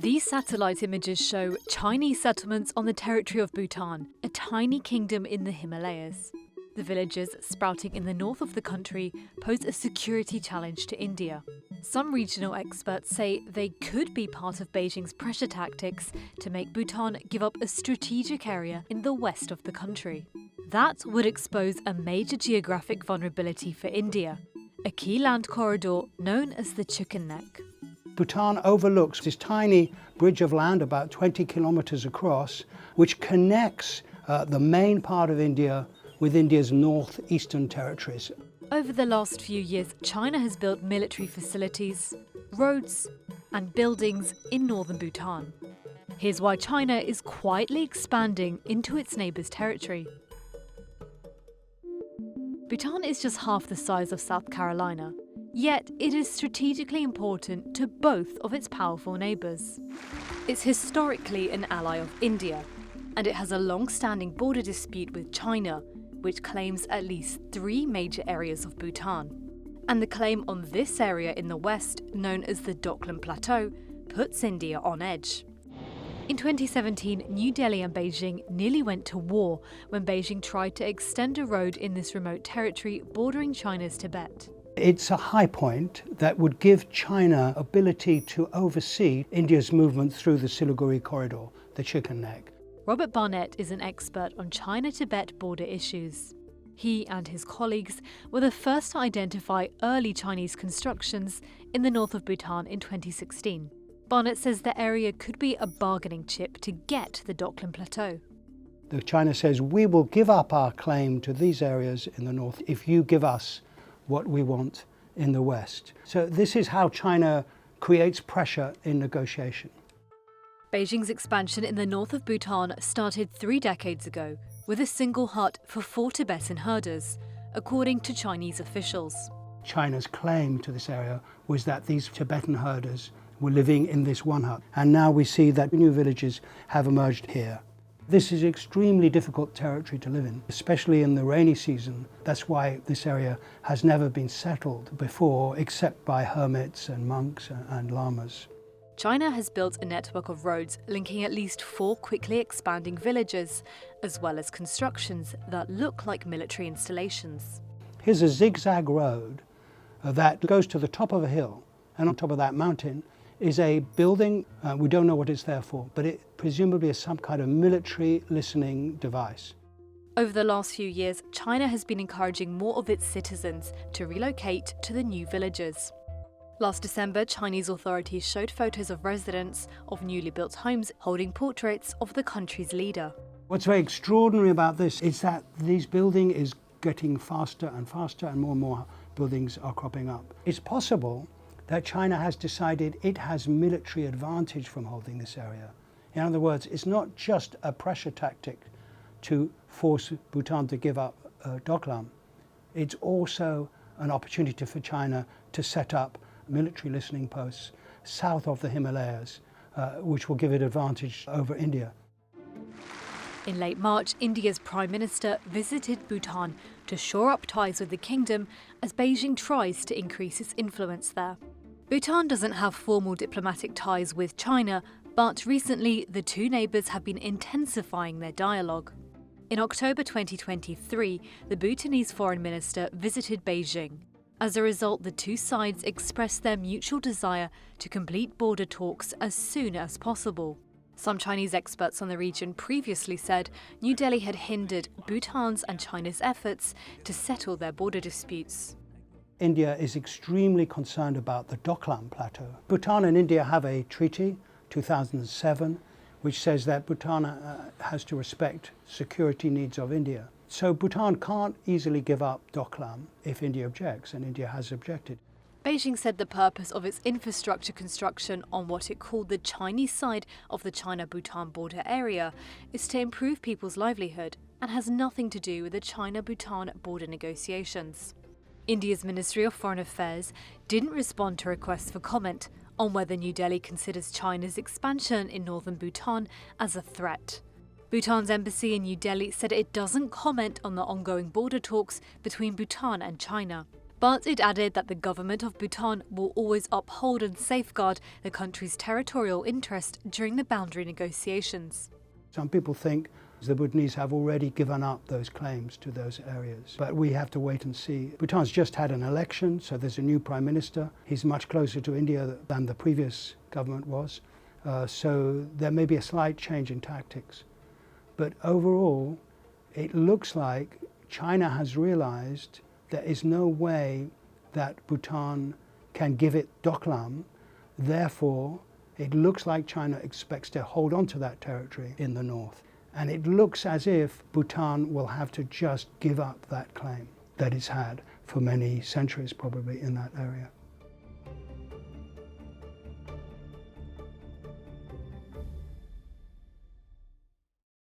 These satellite images show Chinese settlements on the territory of Bhutan, a tiny kingdom in the Himalayas. The villages, sprouting in the north of the country, pose a security challenge to India. Some regional experts say they could be part of Beijing's pressure tactics to make Bhutan give up a strategic area in the west of the country. That would expose a major geographic vulnerability for India, a key land corridor known as the Chicken Neck. Bhutan overlooks this tiny bridge of land about 20 kilometers across, which connects the main part of India with India's northeastern territories. Over the last few years, China has built military facilities, roads, and buildings in northern Bhutan. Here's why China is quietly expanding into its neighbour's territory. Bhutan is just half the size of South Carolina, yet it is strategically important to both of its powerful neighbours. It's historically an ally of India, and it has a long-standing border dispute with China, which claims at least 3 major areas of Bhutan. And the claim on this area in the west, known as the Doklam Plateau, puts India on edge. In 2017, New Delhi and Beijing nearly went to war when Beijing tried to extend a road in this remote territory bordering China's Tibet. It's a high point that would give China ability to oversee India's movement through the Siliguri corridor, the Chicken Neck. Robert Barnett is an expert on China-Tibet border issues. He and his colleagues were the first to identify early Chinese constructions in the north of Bhutan in 2016. Barnett says the area could be a bargaining chip to get to the Doklam Plateau. China says, we will give up our claim to these areas in the north if you give us what we want in the west. So this is how China creates pressure in negotiation. Beijing's expansion in the north of Bhutan started 3 decades ago with a single hut for 4 Tibetan herders, according to Chinese officials. China's claim to this area was that these Tibetan herders were living in this one hut, and now we see that new villages have emerged here. This is extremely difficult territory to live in, especially in the rainy season. That's why this area has never been settled before, except by hermits and monks and lamas. China has built a network of roads linking at least 4 quickly expanding villages, as well as constructions that look like military installations. Here's a zigzag road that goes to the top of a hill, and on top of that mountain is a building. We don't know what it's there for, but it presumably is some kind of military listening device. Over the last few years, China has been encouraging more of its citizens to relocate to the new villages. Last December, Chinese authorities showed photos of residents of newly built homes holding portraits of the country's leader. What's very extraordinary about this is that this building is getting faster and faster, and more buildings are cropping up. It's possible that China has decided it has military advantage from holding this area. In other words, it's not just a pressure tactic to force Bhutan to give up Doklam. It's also an opportunity for China to set up military listening posts south of the Himalayas, which will give it advantage over India. In late March, India's Prime Minister visited Bhutan to shore up ties with the kingdom as Beijing tries to increase its influence there. Bhutan doesn't have formal diplomatic ties with China, but recently the 2 neighbours have been intensifying their dialogue. In October 2023, the Bhutanese foreign minister visited Beijing. As a result, the 2 sides expressed their mutual desire to complete border talks as soon as possible. Some Chinese experts on the region previously said New Delhi had hindered Bhutan's and China's efforts to settle their border disputes. India is extremely concerned about the Doklam Plateau. Bhutan and India have a treaty, 2007, which says that Bhutan has to respect security needs of India. So Bhutan can't easily give up Doklam if India objects, and India has objected. Beijing said the purpose of its infrastructure construction on what it called the Chinese side of the China-Bhutan border area is to improve people's livelihood and has nothing to do with the China-Bhutan border negotiations. India's Ministry of Foreign Affairs didn't respond to requests for comment on whether New Delhi considers China's expansion in northern Bhutan as a threat. Bhutan's embassy in New Delhi said it doesn't comment on the ongoing border talks between Bhutan and China. But it added that the government of Bhutan will always uphold and safeguard the country's territorial interest during the boundary negotiations. Some people think the Bhutanese have already given up those claims to those areas, but we have to wait and see. Bhutan's just had an election, so there's a new prime minister. He's much closer to India than the previous government was, so there may be a slight change in tactics. But overall, it looks like China has realized there is no way that Bhutan can give it Doklam. Therefore, it looks like China expects to hold on to that territory in the north. And it looks as if Bhutan will have to just give up that claim that it's had for many centuries probably in that area.